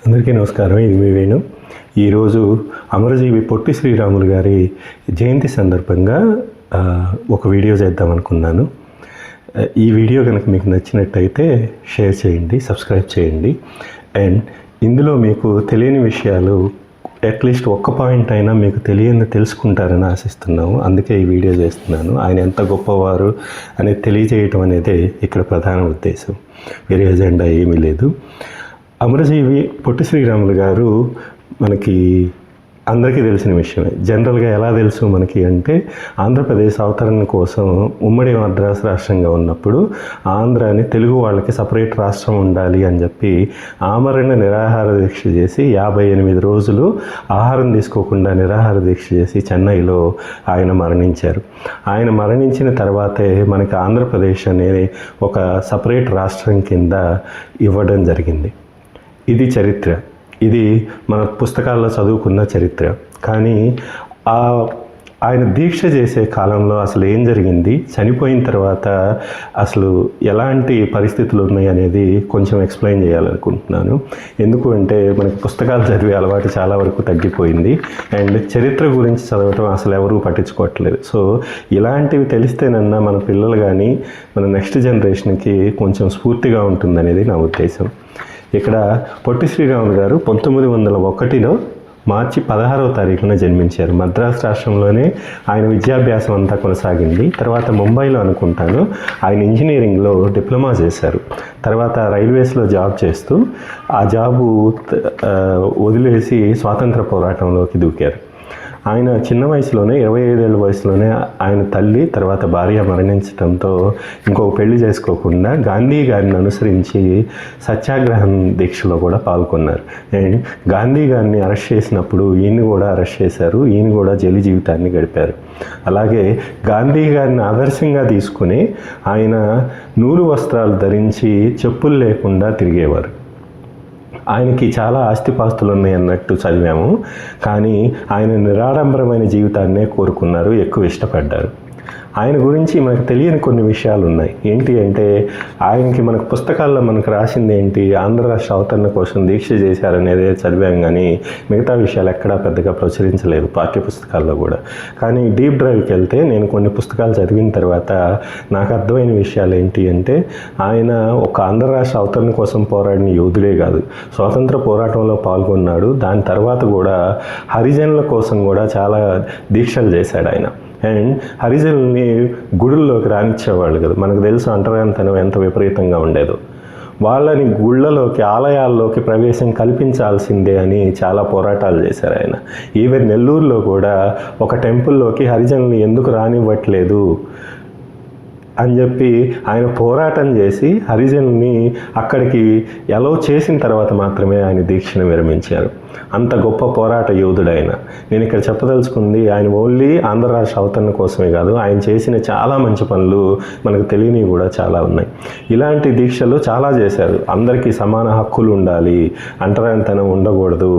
అందరికీ నమస్కారం. ఇది మీ వేణు. ఈరోజు అమరజీవి పొట్టి శ్రీరాములు గారి జయంతి సందర్భంగా ఒక వీడియో చేద్దాం అనుకున్నాను. ఈ వీడియో కనుక మీకు నచ్చినట్టయితే షేర్ చేయండి, సబ్స్క్రైబ్ చేయండి. అండ్ ఇందులో మీకు తెలియని విషయాలు అట్లీస్ట్ ఒక్క పాయింట్ అయినా మీకు తెలియని తెలుసుకుంటారని ఆశిస్తున్నాము. అందుకే ఈ వీడియో చేస్తున్నాను. ఆయన ఎంత గొప్పవారు అనేది తెలియజేయటం అనేదే ఇక్కడ ప్రధాన ఉద్దేశం. వేరే ఎజెండా ఏమీ లేదు. అమరజీవి పొట్టి శ్రీరాములు గారు మనకి అందరికీ తెలిసిన విషయమే. జనరల్గా ఎలా తెలుసు మనకి అంటే, ఆంధ్రప్రదేశ్ అవతరణ కోసం ఉమ్మడి మద్రాసు రాష్ట్రంగా ఉన్నప్పుడు ఆంధ్రాని తెలుగు వాళ్ళకి సపరేట్ రాష్ట్రం ఉండాలి అని చెప్పి ఆమరణ నిరాహార దీక్ష చేసి 58 రోజులు ఆహారం తీసుకోకుండా నిరాహార దీక్ష చేసి చెన్నైలో ఆయన మరణించారు. ఆయన మరణించిన తర్వాతే మనకి ఆంధ్రప్రదేశ్ అనేది ఒక సపరేట్ రాష్ట్రం కింద ఇవ్వడం జరిగింది. ఇది చరిత్ర. ఇది మన పుస్తకాల్లో చదువుకున్న చరిత్ర. కానీ ఆయన దీక్ష చేసే కాలంలో అసలు ఏం జరిగింది, చనిపోయిన తర్వాత అసలు ఎలాంటి పరిస్థితులు ఉన్నాయి అనేది కొంచెం ఎక్స్ప్లెయిన్ చేయాలనుకుంటున్నాను. ఎందుకు అంటే మనకి పుస్తకాలు చదివే అలవాటు చాలా వరకు తగ్గిపోయింది. అండ్ చరిత్ర గురించి చదవటం అసలు ఎవరూ పట్టించుకోవట్లేదు. సో ఇలాంటివి తెలిస్తేనన్నా మన పిల్లలు కానీ మన నెక్స్ట్ జనరేషన్కి కొంచెం స్ఫూర్తిగా ఉంటుందనేది నా ఉద్దేశం. ఇక్కడ పొట్టి శ్రీరాములు గారు 1901లో మార్చి 16వ తారీఖున జన్మించారు. మద్రాసు రాష్ట్రంలోనే ఆయన విద్యాభ్యాసం అంతా కొనసాగింది. తర్వాత ముంబైలో అనుకుంటాను ఆయన ఇంజనీరింగ్లో డిప్లొమా చేశారు. తర్వాత రైల్వేస్లో జాబ్ చేస్తూ ఆ జాబు వదిలేసి స్వాతంత్ర పోరాటంలోకి దూకారు. ఆయన చిన్న వయసులోనే 25 ఏళ్ళ వయసులోనే ఆయన తల్లి తర్వాత భార్య మరణించడంతో ఇంకొక పెళ్లి చేసుకోకుండా గాంధీ గారిని అనుసరించి సత్యాగ్రహం దీక్షలో కూడా పాల్గొన్నారు. అండ్ గాంధీ గారిని అరెస్ట్ చేసినప్పుడు ఈయన్ని కూడా అరెస్ట్ చేశారు. ఈయన కూడా జైలు జీవితాన్ని గడిపారు. అలాగే గాంధీ గారిని ఆదర్శంగా తీసుకుని ఆయన నూలు వస్త్రాలు ధరించి చెప్పులు లేకుండా తిరిగేవారు. ఆయనకి చాలా ఆస్తిపాస్తులు ఉన్నాయి అన్నట్టు చదివాము. కానీ ఆయన నిరాడంబరమైన జీవితాన్నే కోరుకున్నారు, ఎక్కువ ఇష్టపడ్డారు. ఆయన గురించి మనకు తెలియని కొన్ని విషయాలు ఉన్నాయి. ఏంటి అంటే, ఆయనకి మనకు పుస్తకాల్లో మనకు రాసింది ఏంటి, ఆంధ్ర రాష్ట్ర అవతరణ కోసం దీక్ష చేశారనేది చదివాం. కానీ మిగతా విషయాలు ఎక్కడా పెద్దగా ప్రచురించలేదు పాఠ్య పుస్తకాల్లో కూడా. కానీ డీప్ డ్రైవ్కి వెళ్తే నేను కొన్ని పుస్తకాలు చదివిన తర్వాత నాకు అర్థమైన విషయాలు ఏంటి అంటే, ఆయన ఒక ఆంధ్ర రాష్ట్ర అవతరణ కోసం పోరాడిన యోధుడే కాదు, స్వాతంత్ర పోరాటంలో పాల్గొన్నాడు. దాని తర్వాత కూడా హరిజనుల కోసం కూడా చాలా దీక్షలు చేశాడు ఆయన. అండ్ హరిజనుల్ని గుడుల్లోకి రానిచ్చేవాళ్ళు కదా. మనకు తెలుసు అంటరానితనం ఎంత విపరీతంగా ఉండేదో. వాళ్ళని గుళ్ళలోకి ఆలయాల్లోకి ప్రవేశం కల్పించాల్సిందే అని చాలా పోరాటాలు చేశారు ఆయన. ఈవెన్ నెల్లూరులో కూడా ఒక టెంపుల్లోకి హరిజనుల్ని ఎందుకు రానివ్వట్లేదు అని చెప్పి ఆయన పోరాటం చేసి హరిజనుల్ని అక్కడికి ఎలవ్ చేసిన తర్వాత మాత్రమే ఆయన దీక్షను విరమించారు. అంత గొప్ప పోరాట యోధుడు ఆయన. నేను ఇక్కడ చెప్పదలుచుకుంది, ఆయన ఓన్లీ ఆంధ్ర రాష్ట్ర అవతరణ కోసమే కాదు, ఆయన చేసిన చాలా మంచి పనులు మనకు తెలియనివి కూడా చాలా ఉన్నాయి. ఇలాంటి దీక్షలు చాలా చేశారు. అందరికీ సమాన హక్కులు ఉండాలి, అంటరానితనం ఉండకూడదు,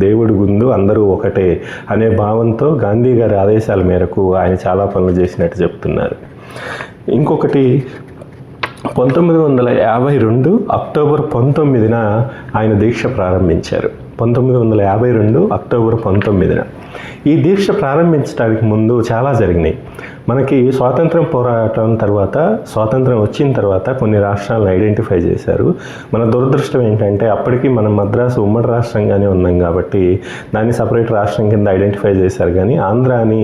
దేవుడి ముందు అందరూ ఒకటే అనే భావంతో గాంధీ గారి ఆదేశాల మేరకు ఆయన చాలా పనులు చేసినట్టు చెప్తున్నారు. ఇంకొకటి, 1952 అక్టోబర్ 19న ఆయన దీక్ష ప్రారంభించారు. 1952 అక్టోబర్ 19న. ఈ దీక్ష ప్రారంభించడానికి ముందు చాలా జరిగినాయి. మనకి స్వాతంత్రం పోరాటం తర్వాత, స్వాతంత్రం వచ్చిన తర్వాత కొన్ని రాష్ట్రాలను ఐడెంటిఫై చేశారు. మన దురదృష్టం ఏంటంటే, అప్పటికి మనం మద్రాసు ఉమ్మడి రాష్ట్రంగానే ఉన్నాం కాబట్టి దాన్ని సపరేట్ రాష్ట్రం కింద ఐడెంటిఫై చేశారు. కానీ ఆంధ్రాని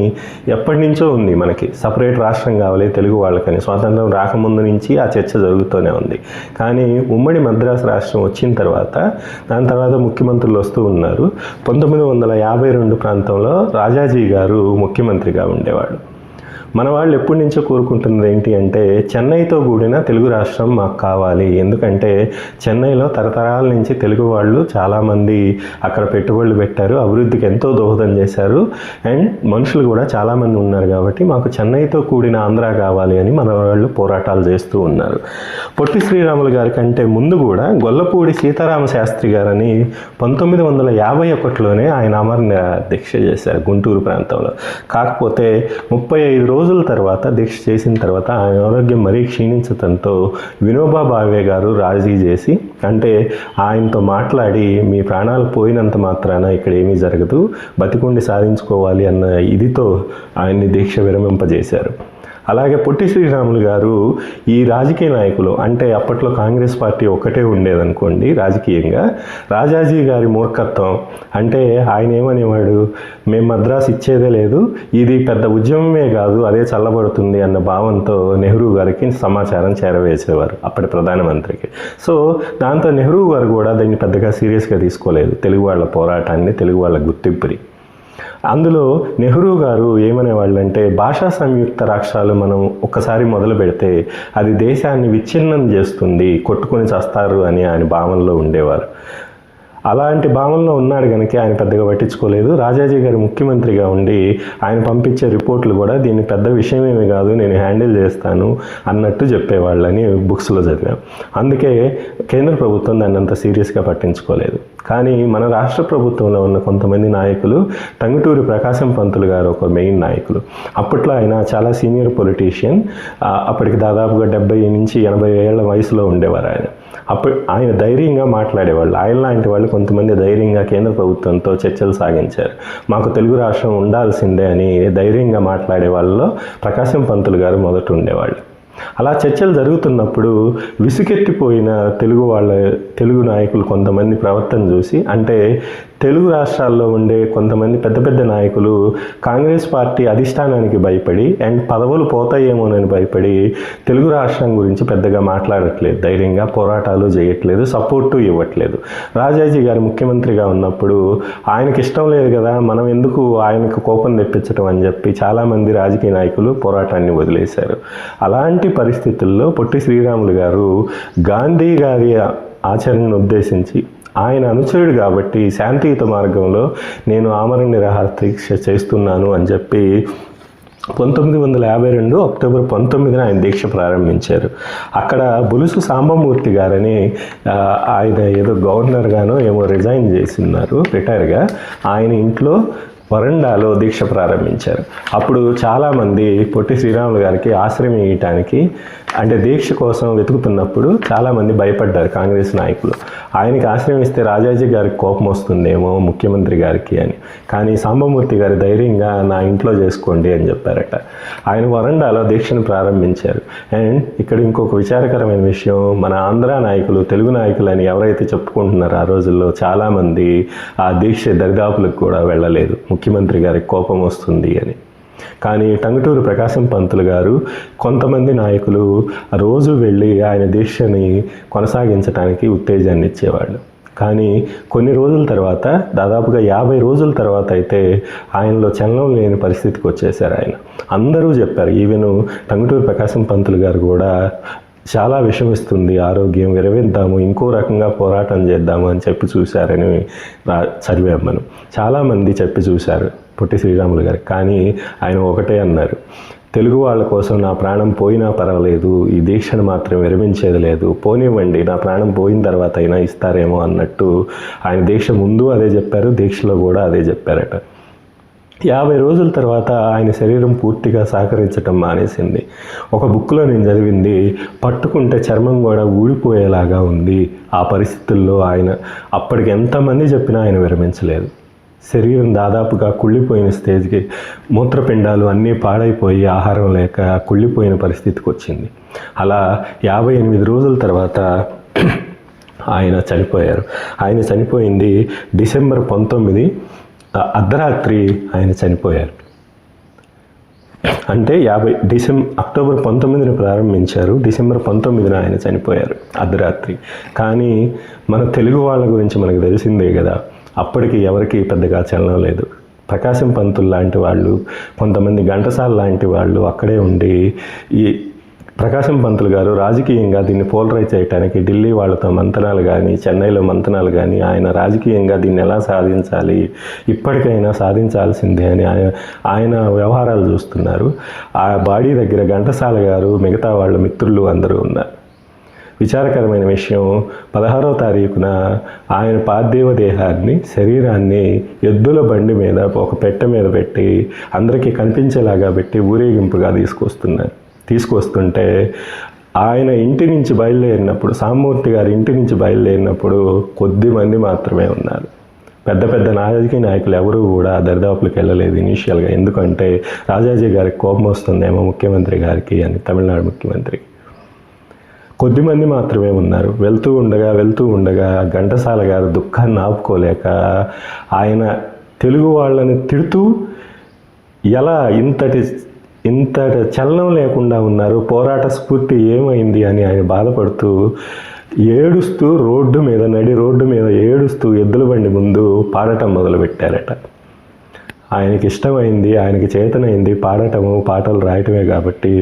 ఎప్పటి నుంచో ఉంది మనకి సపరేట్ రాష్ట్రం కావాలి తెలుగు వాళ్ళకని. స్వాతంత్రం రాకముందు నుంచి ఆ చర్చ జరుగుతూనే ఉంది. కానీ ఉమ్మడి మద్రాసు రాష్ట్రం వచ్చిన తర్వాత, దాని తర్వాత ముఖ్యమంత్రులు వస్తూ ఉన్నారు. 1952 ప్రాంతంలో రాజాజీ గారు ముఖ్యమంత్రిగా ఉండేవాడు. మన వాళ్ళు ఎప్పటి నుంచో కోరుకుంటున్నది ఏంటి అంటే, చెన్నైతో కూడిన తెలుగు రాష్ట్రం మాకు కావాలి. ఎందుకంటే చెన్నైలో తరతరాల నుంచి తెలుగు వాళ్ళు చాలామంది అక్కడ పెట్టుబడులు పెట్టారు, అభివృద్ధికి ఎంతో దోహదం చేశారు. అండ్ మనుషులు కూడా చాలామంది ఉన్నారు కాబట్టి మాకు చెన్నైతో కూడిన ఆంధ్ర కావాలి అని మన వాళ్ళు పోరాటాలు చేస్తూ ఉన్నారు. పొట్టి శ్రీరాములు గారి కంటే ముందు కూడా గొల్లపూడి సీతారామ శాస్త్రి గారని 1951లోనే ఆయన అమర దీక్ష చేశారు గుంటూరు ప్రాంతంలో. కాకపోతే 35 రోజులు రోజుల తర్వాత దీక్ష చేసిన తర్వాత ఆయన ఆరోగ్యం మరీ క్షీణించడంతో వినోబా భావే గారు రాజీ చేసి, అంటే ఆయనతో మాట్లాడి మీ ప్రాణాలు పోయినంత మాత్రాన ఇక్కడ ఏమీ జరగదు, బతికుండి సాధించుకోవాలి అన్న ఇదితో ఆయన్ని దీక్ష విరమింపజేశారు. అలాగే పొట్టి శ్రీరాములు గారు ఈ రాజకీయ నాయకులు, అంటే అప్పట్లో కాంగ్రెస్ పార్టీ ఒక్కటే ఉండేదనుకోండి రాజకీయంగా, రాజాజీ గారి మూర్ఖత్వం, అంటే ఆయన ఏమనేవాడు, మేము మద్రాసు ఇచ్చేదే లేదు, ఇది పెద్ద ఉద్యమమే కాదు అదే చల్లబడుతుంది అన్న భావంతో నెహ్రూ గారికి సమాచారం చేరవేసేవారు అప్పటి ప్రధానమంత్రికి. సో దాంతో నెహ్రూ గారు కూడా దాన్ని పెద్దగా సీరియస్గా తీసుకోలేదు, తెలుగు వాళ్ళ పోరాటాన్ని, తెలుగు వాళ్ళ గుర్తింపుని. అందులో నెహ్రూ గారు ఏమనేవాళ్ళంటే, భాషా సంయుక్త రాష్ట్రాలు మనం ఒక్కసారి మొదలు పెడితే అది దేశాన్ని విచ్ఛిన్నం చేస్తుంది, కొట్టుకొని చస్తారు అని ఆయన భావనలో ఉండేవారు. అలాంటి భావనలో ఉన్నాడు కనుక ఆయన పెద్దగా పట్టించుకోలేదు. రాజాజీ గారు ముఖ్యమంత్రిగా ఉండి ఆయన పంపించే రిపోర్ట్లు కూడా దీన్ని పెద్ద విషయమేమి కాదు, నేను హ్యాండిల్ చేస్తాను అన్నట్టు చెప్పేవాళ్ళని బుక్స్లో చదివాం. అందుకే కేంద్ర ప్రభుత్వం దాన్ని అంత సీరియస్గా పట్టించుకోలేదు. కానీ మన రాష్ట్ర ప్రభుత్వంలో ఉన్న కొంతమంది నాయకులు, టంగుటూరి ప్రకాశం పంతులు గారు ఒక మెయిన్ నాయకులు. అప్పట్లో ఆయన చాలా సీనియర్ పొలిటీషియన్, అప్పటికి దాదాపుగా 70 నుంచి 80 ఏళ్ల వయసులో ఉండేవారు ఆయన. అప్పుడు ఆయన ధైర్యంగా మాట్లాడేవాళ్ళు. ఆయన లాంటి వాళ్ళు కొంతమంది ధైర్యంగా కేంద్ర ప్రభుత్వంతో చర్చలు సాగించారు. మాకు తెలుగు రాష్ట్రం ఉండాల్సిందే అని ధైర్యంగా మాట్లాడే వాళ్ళలో ప్రకాశం పంతులు గారు మొదట ఉండేవాళ్ళు. అలా చర్చలు జరుగుతున్నప్పుడు విసుగెత్తిపోయిన తెలుగు నాయకులు కొంతమంది ప్రవర్తన చూసి, అంటే తెలుగు రాష్ట్రాల్లో ఉండే కొంతమంది పెద్ద పెద్ద నాయకులు కాంగ్రెస్ పార్టీ అధిష్టానానికి భయపడి అండ్ పదవులు పోతాయేమోనని భయపడి తెలుగు రాష్ట్రం గురించి పెద్దగా మాట్లాడట్లేదు, ధైర్యంగా పోరాటాలు చేయట్లేదు, సపోర్టు ఇవ్వట్లేదు. రాజాజీ గారు ముఖ్యమంత్రిగా ఉన్నప్పుడు ఆయనకి ఇష్టం లేదు కదా, మనం ఎందుకు ఆయనకు కోపం తెప్పించడం అని చెప్పి చాలామంది రాజకీయ నాయకులు పోరాటాన్ని వదిలేశారు. అలాంటి పరిస్థితుల్లో పొట్టి శ్రీరాములు గారు గాంధీ గారి ఆచరణను ఉద్దేశించి, ఆయన అనుచరుడు కాబట్టి శాంతియుత మార్గంలో నేను ఆమరణ నిరాహార దీక్ష చేస్తున్నాను అని చెప్పి 1952 అక్టోబర్ 19న ఆయన దీక్ష ప్రారంభించారు. అక్కడ బులుసు సాంబమూర్తి గారని ఆయన ఏదో గవర్నర్గానో ఏమో రిజైన్ చేస్తున్నారు, రిటైర్గా, ఆయన ఇంట్లో వరండాలో దీక్ష ప్రారంభించారు. అప్పుడు చాలామంది పొట్టి శ్రీరాములు గారికి ఆశ్రయం ఇవ్వటానికి, అంటే దీక్ష కోసం వెతుకుతున్నప్పుడు చాలామంది భయపడ్డారు కాంగ్రెస్ నాయకులు. ఆయనకి ఆశ్రయం ఇస్తే రాజాజీ గారికి కోపం వస్తుందేమో ముఖ్యమంత్రి గారికి అని. కానీ సాంబమూర్తి గారు ధైర్యంగా నా ఇంట్లో చేసుకోండి అని చెప్పారట. ఆయన వరండాలో దీక్షను ప్రారంభించారు. అండ్ ఇక్కడ ఇంకొక విచారకరమైన విషయం, మన ఆంధ్ర నాయకులు, తెలుగు నాయకులు అని ఎవరైతే చెప్పుకుంటున్నారో ఆ రోజుల్లో చాలామంది ఆ దీక్ష దరిదాపులకు కూడా వెళ్ళలేదు, ముఖ్యమంత్రి గారికి కోపం వస్తుంది అని. కానీ టంగుటూరి ప్రకాశం పంతులు గారు, కొంతమంది నాయకులు రోజు వెళ్ళి ఆయన దీక్షని కొనసాగించడానికి ఉత్తేజాన్ని ఇచ్చేవాళ్ళు. కానీ కొన్ని రోజుల తర్వాత, దాదాపుగా 50 రోజుల తర్వాత అయితే ఆయనలో చలనం లేని పరిస్థితికి వచ్చేసారు ఆయన. అందరూ చెప్పారు, ఈవెన్ టంగుటూరి ప్రకాశం పంతులు గారు కూడా చాలా విషమిస్తుంది ఆరోగ్యం, విరవిద్దాము, ఇంకో రకంగా పోరాటం చేద్దాము అని చెప్పి చూశారని చదివాం మనం. చాలామంది చెప్పి చూశారు పొట్టి శ్రీరాములు గారు. కానీ ఆయన ఒకటే అన్నారు, తెలుగు వాళ్ళ కోసం నా ప్రాణం పోయినా పర్వాలేదు, ఈ దీక్షను మాత్రం విరమించేది లేదు, పోనివ్వండి, నా ప్రాణం పోయిన తర్వాత అయినా ఇస్తారేమో అన్నట్టు ఆయన దీక్ష ముందు అదే చెప్పారు, దీక్షలో కూడా అదే చెప్పారట. 50 రోజుల తర్వాత ఆయన శరీరం పూర్తిగా సహకరించటం మానేసింది. ఒక బుక్లో నేను చదివింది, పట్టుకుంటే చర్మం కూడా ఊడిపోయేలాగా ఉంది. ఆ పరిస్థితుల్లో ఆయన అప్పటికి ఎంతమంది చెప్పినా ఆయన విరమించలేదు. శరీరం దాదాపుగా కుళ్ళిపోయిన స్టేజ్కి, మూత్రపిండాలు అన్నీ పాడైపోయి ఆహారం లేక కుళ్ళిపోయిన పరిస్థితికి వచ్చింది. అలా 58 రోజుల తర్వాత ఆయన చనిపోయారు. ఆయన చనిపోయింది డిసెంబర్ 19 అర్ధరాత్రి ఆయన చనిపోయారు. అంటే అక్టోబర్ 19న ప్రారంభించారు, డిసెంబర్ 19న ఆయన చనిపోయారు అర్ధరాత్రి. కానీ మన తెలుగు వాళ్ళ గురించి మనకు తెలిసిందే కదా, అప్పటికి ఎవరికి పెద్దగా చలనం లేదు. ప్రకాశం పంతులు లాంటి వాళ్ళు, కొంతమంది ఘంటసాల లాంటి వాళ్ళు అక్కడే ఉండి, ఈ ప్రకాశం పంతులు గారు రాజకీయంగా దీన్ని పోలరైజ్ చేయడానికి ఢిల్లీ వాళ్ళతో మంతనాలు కానీ, చెన్నైలో మంతనాలు కానీ, ఆయన రాజకీయంగా దీన్ని ఎలా సాధించాలి, ఇప్పటికైనా సాధించాల్సిందే అని ఆయన వ్యవహారాలు చూస్తున్నారు. ఆ బాడీ దగ్గర ఘంటసాల గారు, మిగతా వాళ్ళ మిత్రులు అందరూ ఉన్నారు. విచారకరమైన విషయం 16వ తారీఖున ఆయన పార్థివ దేహాన్ని శరీరాన్ని ఎద్దుల బండి మీద ఒక పెట్టె మీద పెట్టి అందరికీ కనిపించేలాగా పెట్టి ఊరేగింపుగా తీసుకొస్తుంటే ఆయన ఇంటి నుంచి బయలుదేరినప్పుడు సామూర్తి గారి ఇంటి నుంచి బయలుదేరినప్పుడు కొద్ది మంది మాత్రమే ఉన్నారు. పెద్ద పెద్ద రాజకీయ నాయకులు ఎవరూ కూడా దరిదాపులకు వెళ్ళలేదు ఇనీషియల్గా. ఎందుకంటే రాజాజీ గారికి కోపం వస్తుందేమో ముఖ్యమంత్రి గారికి అని, తమిళనాడు ముఖ్యమంత్రికి. కొద్దిమంది మాత్రమే ఉన్నారు. వెళ్తూ ఉండగా ఘంటసాల గారు దుఃఖాన్ని ఆపుకోలేక ఆయన తెలుగు వాళ్ళని తిడుతూ ఎలా ఇంతటి చలనం లేకుండా ఉన్నారు, పోరాట స్ఫూర్తి ఏమైంది అని ఆయన బాధపడుతూ ఏడుస్తూ నడి రోడ్డు మీద ఏడుస్తూ ఎద్దుల బండి ముందు పాడటం మొదలుపెట్టారట. ఆయనకి ఇష్టమైంది, ఆయనకి చేతనైంది పాటలు రాయటమే కాబట్టి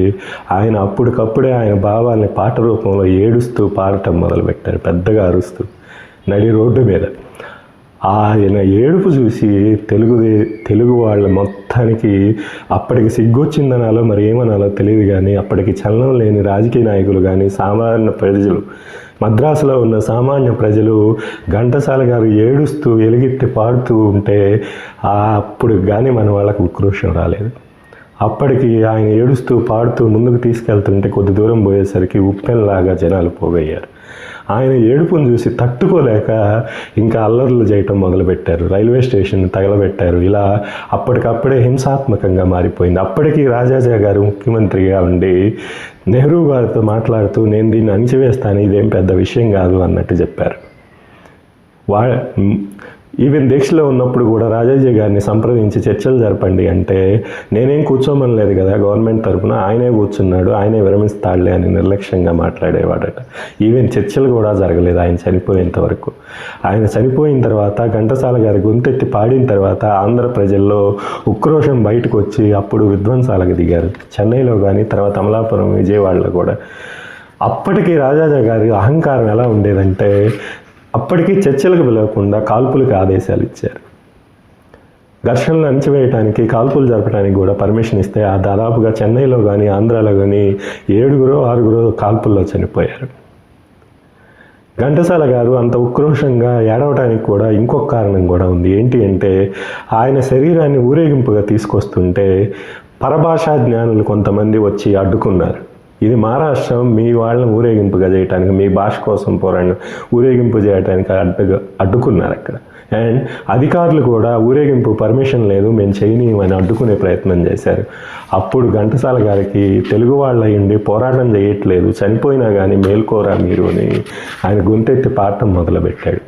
ఆయన అప్పటికప్పుడే ఆయన భావాల్ని పాట రూపంలో ఏడుస్తూ పాడటం మొదలుపెట్టారు, పెద్దగా అరుస్తూ నడి రోడ్డు మీద. ఆయన ఏడుపు చూసి తెలుగు వాళ్ళ మొత్తానికి అప్పటికి సిగ్గొచ్చిందనాలో మరి ఏమనాలో తెలియదు, కానీ అప్పటికి చలనం లేని రాజకీయ నాయకులు కానీ సామాన్య ప్రజలు, మద్రాసులో ఉన్న సామాన్య ప్రజలు ఘంటసాల గారు ఏడుస్తూ ఎలుగెత్తి పాడుతూ ఉంటే అప్పుడు కానీ మన వాళ్ళకు ఉక్రోషం రాలేదు. అప్పటికి ఆయన ఏడుస్తూ పాడుతూ ముందుకు తీసుకెళ్తుంటే కొద్ది దూరం పోయేసరికి ఉప్పెనలాగా జనాలు పోగయ్యారు. ఆయన ఏడుపును చూసి తట్టుకోలేక ఇంకా అల్లర్లు చేయటం మొదలుపెట్టారు, రైల్వే స్టేషన్ తగలబెట్టారు. ఇలా అప్పటికప్పుడే హింసాత్మకంగా మారిపోయింది. అప్పటికి రాజాజీ గారు ముఖ్యమంత్రిగా ఉండి నెహ్రూ గారితో మాట్లాడుతూ నేను దీన్ని అణిచివేస్తాను, ఇదేం పెద్ద విషయం కాదు అన్నట్టు చెప్పారు. ఈవెన్ దీక్షలో ఉన్నప్పుడు కూడా రాజాజీ గారిని సంప్రదించి చర్చలు జరపండి అంటే నేనేం కూర్చోమనలేదు కదా గవర్నమెంట్ తరఫున, ఆయనే కూర్చున్నాడు, ఆయనే విరమిస్తాడులే అని నిర్లక్ష్యంగా మాట్లాడేవాడట. ఈవెన్ చర్చలు కూడా జరగలేదు ఆయన చనిపోయేంత వరకు. ఆయన చనిపోయిన తర్వాత ఘంటసాల గారి గొంతెత్తి పాడిన తర్వాత ఆంధ్ర ప్రజల్లో ఉక్రోషం బయటకు వచ్చి అప్పుడు విధ్వంసాలకు దిగారు. చెన్నైలో కానీ తర్వాత అమలాపురం, విజయవాడలో కూడా. అప్పటికి రాజాజీ గారి అహంకారం ఎలా ఉండేదంటే అప్పటికీ చర్చలకు పిలవకుండా కాల్పులకు ఆదేశాలు ఇచ్చారు. ఘర్షణలు అణచివేయడానికి, కాల్పులు జరపడానికి కూడా పర్మిషన్ ఇస్తే దాదాపుగా చెన్నైలో కానీ ఆంధ్రాలో కానీ 7-6 కాల్పుల్లో చనిపోయారు. ఘంటసాల గారు అంత ఉక్రోషంగా ఏడవడానికి కూడా ఇంకొక కారణం కూడా ఉంది. ఏంటి అంటే ఆయన శరీరాన్ని ఊరేగింపుగా తీసుకొస్తుంటే పరభాషా జ్ఞానులు కొంతమంది వచ్చి అడ్డుకున్నారు. ఇది మహారాష్ట్రం, మీ వాళ్ళని ఊరేగింపుగా చేయడానికి, మీ భాష కోసం పోరాడిన ఊరేగింపు చేయడానికి అడ్డుకున్నారు అక్కడ. అండ్ అధికారులు కూడా ఊరేగింపు పర్మిషన్ లేదు, మేము చేయనీయమని అడ్డుకునే ప్రయత్నం చేశారు. అప్పుడు ఘంటసాల గారికి తెలుగు వాళ్ళు అయ్యండి పోరాటం చేయట్లేదు, చనిపోయినా కానీ మేల్కోరా మీరు అని ఆయన గొంతెత్తి పాడటం మొదలుపెట్టాడు.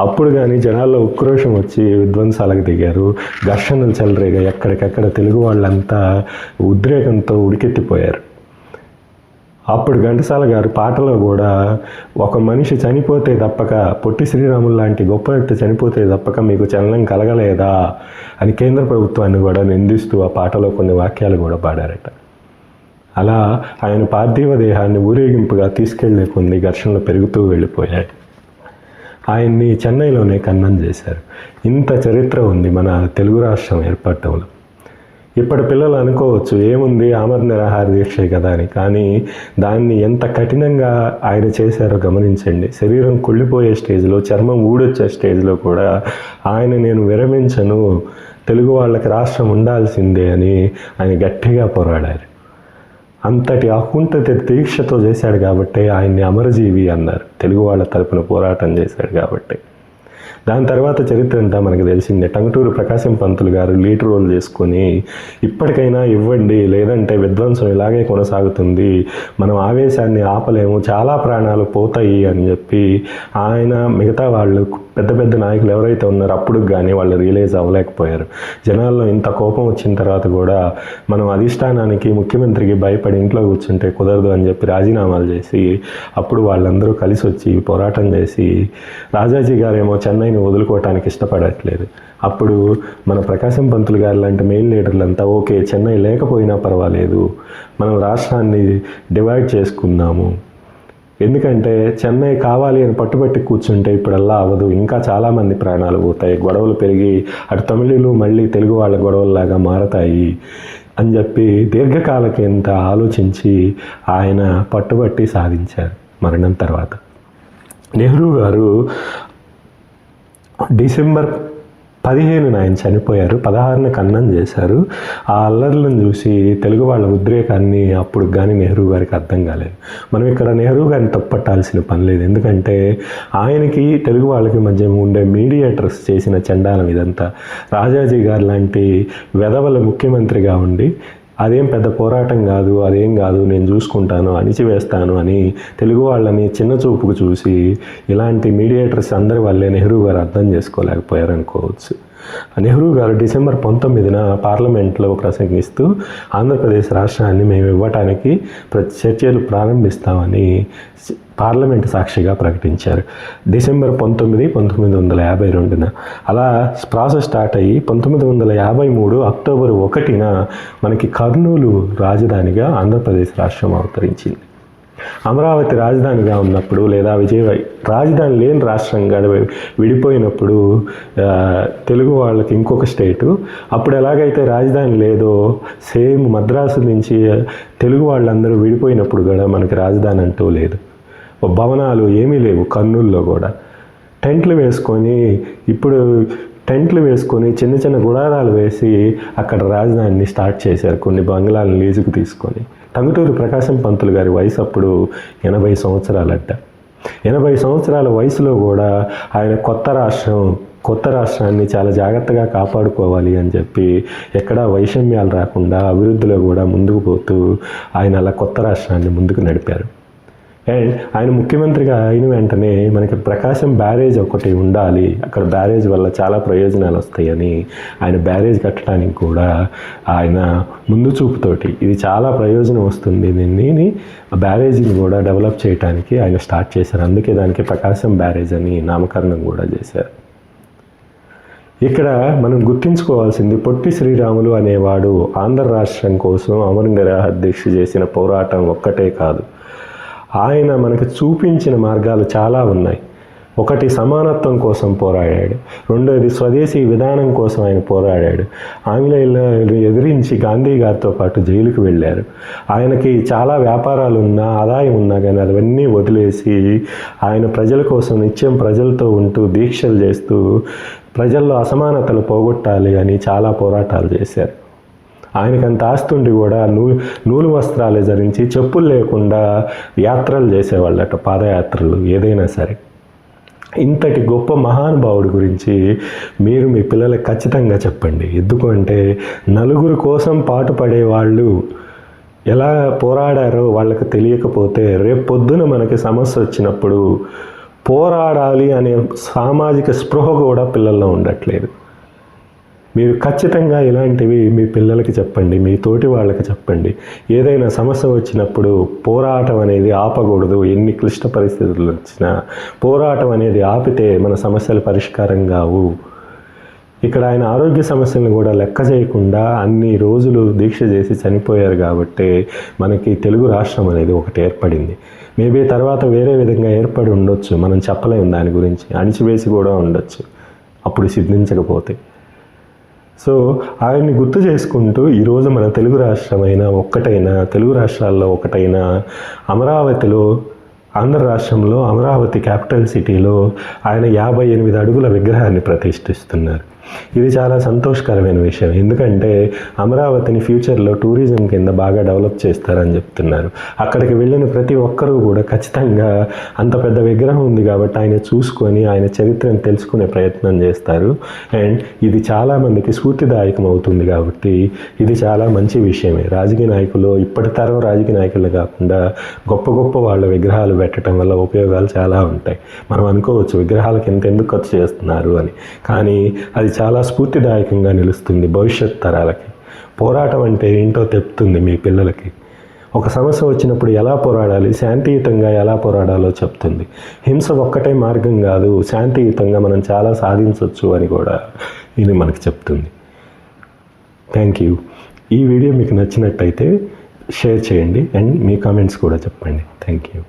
అప్పుడు కానీ జనాల్లో ఉక్రోషం వచ్చి విధ్వంసాలకు దిగారు. ఘర్షణలు చెలరేగా ఎక్కడికక్కడ తెలుగు వాళ్ళంతా ఉద్రేకంతో ఉడికెత్తిపోయారు. అప్పుడు ఘంటసాల గారు పాటలో కూడా ఒక మనిషి చనిపోతే తప్పక, పొట్టి శ్రీరాములు లాంటి గొప్ప వ్యక్తి చనిపోతే తప్పక మీకు చలనం కలగలేదా అని కేంద్ర ప్రభుత్వాన్ని కూడా నిందిస్తూ ఆ పాటలో కొన్ని వాక్యాలు కూడా పాడారట. అలా ఆయన పార్థివ దేహాన్ని ఊరేగింపుగా తీసుకెళ్లే కొన్ని ఘర్షణలు పెరుగుతూ వెళ్ళిపోయాయి. ఆయన్ని చెన్నైలోనే ఖననం చేశారు. ఇంత చరిత్ర ఉంది మన తెలుగు రాష్ట్రం ఏర్పడటంలో. ఇప్పటి పిల్లలు అనుకోవచ్చు ఏముంది ఆమర నిరాహార దీక్షే కదా అని, కానీ దాన్ని ఎంత కఠినంగా ఆయన చేశారో గమనించండి. శరీరం కుళ్ళిపోయే స్టేజ్లో, చర్మం ఊడొచ్చే స్టేజ్లో కూడా ఆయన నేను విరమించను, తెలుగు వాళ్ళకి రాష్ట్రం ఉండాల్సిందే అని ఆయన గట్టిగా పోరాడారు. అంతటి అకుంఠిత దీక్షతో చేశాడు కాబట్టి ఆయన్ని అమరజీవి అన్నారు. తెలుగు వాళ్ళ తరపున పోరాటం చేశాడు కాబట్టి. దాని తర్వాత చరిత్ర అంతా మనకు తెలిసిందే. టంగుటూరు ప్రకాశం పంతులు గారు లీడ్ రోల్ చేసుకొని ఇప్పటికైనా ఇవ్వండి, లేదంటే విధ్వంసం ఇలాగే కొనసాగుతుంది, మనం ఆవేశాన్ని ఆపలేము, చాలా ప్రాణాలు పోతాయి అని చెప్పి ఆయన మిగతా వాళ్ళు పెద్ద పెద్ద నాయకులు ఎవరైతే ఉన్నారో అప్పుడు కానీ వాళ్ళు రియలైజ్ అవ్వలేకపోయారు. జనాల్లో ఇంత కోపం వచ్చిన తర్వాత కూడా మనం అధిష్టానానికి, ముఖ్యమంత్రికి భయపడి ఇంట్లో కూర్చుంటే కుదరదు అని చెప్పి రాజీనామాలు చేసి అప్పుడు వాళ్ళందరూ కలిసి వచ్చి పోరాటం చేసి, రాజాజీ గారేమో చెన్నైని వదులుకోవటానికి ఇష్టపడట్లేదు. అప్పుడు మన ప్రకాశం పంతులు గారు లాంటి మెయిన్ లీడర్లంతా ఓకే చెన్నై లేకపోయినా పర్వాలేదు, మనం రాష్ట్రాన్ని డివైడ్ చేసుకుందాము, ఎందుకంటే చెన్నై కావాలి అని పట్టుబట్టి కూర్చుంటే ఇప్పుడల్లా అవ్వదు, ఇంకా చాలామంది ప్రాణాలు పోతాయి, గొడవలు పెరిగి అటు తమిళులు మళ్ళీ తెలుగు వాళ్ళ గొడవల్లాగా మారతాయి, అని చెప్పి దీర్ఘకాలకింత ఆలోచించి ఆయన పట్టుబట్టి సాధించారు. మరణం తర్వాత నెహ్రూ గారు డిసెంబర్ 15న ఆయన చనిపోయారు. 16న ఖననం చేశారు. ఆ అల్లర్లను చూసి తెలుగు వాళ్ళ ఉద్రేకాన్ని అప్పుడు కానీ నెహ్రూ గారికి అర్థం కాలేదు. మనం ఇక్కడ నెహ్రూ గారిని తప్పట్టాల్సిన పని లేదు. ఎందుకంటే ఆయనకి తెలుగు వాళ్ళకి మధ్య ఉండే మీడియేటర్స్ చేసిన చండాలం ఇదంతా. రాజాజీ గారు లాంటి వెధవల ముఖ్యమంత్రిగా ఉండి అదేం పెద్ద పోరాటం కాదు, అదేం కాదు, నేను చూసుకుంటాను, అణిచివేస్తాను అని తెలుగు వాళ్ళని చిన్న చూపుకు చూసి ఇలాంటి మీడియేటర్స్ అందరి వల్లే నెహ్రూ గారు అర్థం చేసుకోలేకపోయారు అనుకోవచ్చు. నెహ్రూ గారు డిసెంబర్ 19న పార్లమెంట్లో ప్రసంగిస్తూ ఆంధ్రప్రదేశ్ రాష్ట్రాన్ని మేము ఇవ్వటానికి చర్చలు ప్రారంభిస్తామని పార్లమెంట్ సాక్షిగా ప్రకటించారు. డిసెంబర్ 19, 1952న అలా ప్రాసెస్ స్టార్ట్ అయ్యి 1953 అక్టోబర్ 1న మనకి కర్నూలు రాజధానిగా ఆంధ్రప్రదేశ్ రాష్ట్రం అవతరించింది. అమరావతి రాజధానిగా ఉన్నప్పుడు లేదా రాజధాని లేని రాష్ట్రంగా విడిపోయినప్పుడు తెలుగు వాళ్ళకి ఇంకొక స్టేటు, అప్పుడు ఎలాగైతే రాజధాని లేదో సేమ్ మద్రాసు నుంచి తెలుగు వాళ్ళందరూ విడిపోయినప్పుడు కూడా మనకి రాజధాని అంటూ లేదు. భవనాలు ఏమీ లేవు కర్నూలులో కూడా. టెంట్లు వేసుకొని చిన్న చిన్న గుడారాలు వేసి అక్కడ రాజధానిని స్టార్ట్ చేశారు, కొన్ని బంగ్లాలను లీజుకు తీసుకొని. టంగుటూరి ప్రకాశం పంతులు గారి వయసు అప్పుడు 80 సంవత్సరాలట. 80 సంవత్సరాల వయసులో కూడా ఆయన కొత్త రాష్ట్రాన్ని చాలా జాగ్రత్తగా కాపాడుకోవాలి అని చెప్పి ఎక్కడా వైషమ్యాలు రాకుండా అభివృద్ధిలో కూడా ముందుకు పోతూ ఆయన అలా కొత్త రాష్ట్రాన్ని ముందుకు నడిపారు. అండ్ ఆయన ముఖ్యమంత్రిగా అయిన వెంటనే మనకి ప్రకాశం బ్యారేజ్ ఒకటి ఉండాలి, అక్కడ బ్యారేజ్ వల్ల చాలా ప్రయోజనాలు వస్తాయని ఆయన బ్యారేజ్ కట్టడానికి కూడా ఆయన ముందు చూపుతోటి ఇది చాలా ప్రయోజనం వస్తుంది, దీన్ని బ్యారేజీని కూడా డెవలప్ చేయడానికి ఆయన స్టార్ట్ చేశారు. అందుకే దానికి ప్రకాశం బ్యారేజ్ అని నామకరణం కూడా చేశారు. ఇక్కడ మనం గుర్తుంచుకోవాల్సింది పొట్టి శ్రీరాములు అనేవాడు ఆంధ్ర రాష్ట్రం కోసం అమరనిరాహార దీక్ష చేసిన పోరాటం ఒక్కటే కాదు, ఆయన మనకు చూపించిన మార్గాలు చాలా ఉన్నాయి. ఒకటి సమానత్వం కోసం పోరాడాడు, రెండోది స్వదేశీ విధానం కోసం ఆయన పోరాడాడు. ఆంగ్లేయులను ఎదిరించి గాంధీ గారితో పాటు జైలుకు వెళ్ళారు. ఆయనకి చాలా వ్యాపారాలు ఉన్నా ఆదాయం ఉన్నా కానీ అవన్నీ వదిలేసి ఆయన ప్రజల కోసం నిత్యం ప్రజలతో ఉంటూ దీక్షలు చేస్తూ ప్రజల్లో అసమానతలు పోగొట్టాలి అని చాలా పోరాటాలు చేశారు. ఆయనకు అంత ఆస్తుండి కూడా నూలు వస్త్రాలు ధరించి చెప్పులు లేకుండా యాత్రలు చేసేవాళ్ళట, పాదయాత్రలు ఏదైనా సరే. ఇంతటి గొప్ప మహానుభావుడి గురించి మీరు మీ పిల్లలకు ఖచ్చితంగా చెప్పండి. ఎందుకంటే నలుగురు కోసం పాటుపడే వాళ్ళు ఎలా పోరాడారో వాళ్ళకి తెలియకపోతే రేపు పొద్దున మనకి సమస్య వచ్చినప్పుడు పోరాడాలి అనే సామాజిక స్పృహ కూడా పిల్లల్లో ఉండట్లేదు. మీరు ఖచ్చితంగా ఇలాంటివి మీ పిల్లలకి చెప్పండి, మీ తోటి వాళ్ళకి చెప్పండి. ఏదైనా సమస్య వచ్చినప్పుడు పోరాటం అనేది ఆపకూడదు. ఎన్ని క్లిష్ట పరిస్థితులు వచ్చినా పోరాటం అనేది ఆపితే మన సమస్యలు పరిష్కారం కావు. ఇక్కడ ఆయన ఆరోగ్య సమస్యలను కూడా లెక్క చేయకుండా అన్ని రోజులు దీక్ష చేసి చనిపోయారు కాబట్టి మనకి తెలుగు రాష్ట్రం అనేది ఒకటి ఏర్పడింది. మేబీ తర్వాత వేరే విధంగా ఏర్పడి ఉండొచ్చు, మనం చెప్పలేము దాని గురించి. అణిచివేసి కూడా ఉండొచ్చు అప్పుడు సిద్ధించకపోతే. సో ఆయన్ని గుర్తు చేసుకుంటూ ఈరోజు మన తెలుగు తెలుగు రాష్ట్రాల్లో ఒకటైన అమరావతిలో, ఆంధ్ర రాష్ట్రంలో అమరావతి క్యాపిటల్ సిటీలో ఆయన 58 అడుగుల విగ్రహాన్ని ప్రతిష్ఠిస్తున్నారు. ఇది చాలా సంతోషకరమైన విషయం. ఎందుకంటే అమరావతిని ఫ్యూచర్లో టూరిజం కింద బాగా డెవలప్ చేస్తారని చెప్తున్నారు. అక్కడికి వెళ్ళిన ప్రతి ఒక్కరూ కూడా ఖచ్చితంగా అంత పెద్ద విగ్రహం ఉంది కాబట్టి ఆయన చూసుకొని ఆయన చరిత్రను తెలుసుకునే ప్రయత్నం చేస్తారు. అండ్ ఇది చాలామందికి స్ఫూర్తిదాయకం అవుతుంది కాబట్టి ఇది చాలా మంచి విషయమే. రాజకీయ నాయకులు, ఇప్పటి తరం రాజకీయ నాయకులు కాకుండా గొప్ప గొప్ప వాళ్ళ విగ్రహాలు పెట్టడం వల్ల ఉపయోగాలు చాలా ఉంటాయి. మనం అనుకోవచ్చు విగ్రహాలకు ఎందుకు ఖర్చు చేస్తున్నారు అని, కానీ అది చాలా స్ఫూర్తిదాయకంగా నిలుస్తుంది భవిష్యత్ తరాలకి. పోరాటం అంటే ఏంటో చెప్తుంది మీ పిల్లలకి. ఒక సమస్య వచ్చినప్పుడు ఎలా పోరాడాలి, శాంతియుతంగా ఎలా పోరాడాలో చెప్తుంది. హింస ఒక్కటే మార్గం కాదు, శాంతియుతంగా మనం చాలా సాధించవచ్చు అని కూడా ఇది మనకు చెప్తుంది. Thank you. ఈ వీడియో మీకు నచ్చినట్టయితే షేర్ చేయండి అండ్ మీ కామెంట్స్ కూడా చెప్పండి. Thank you.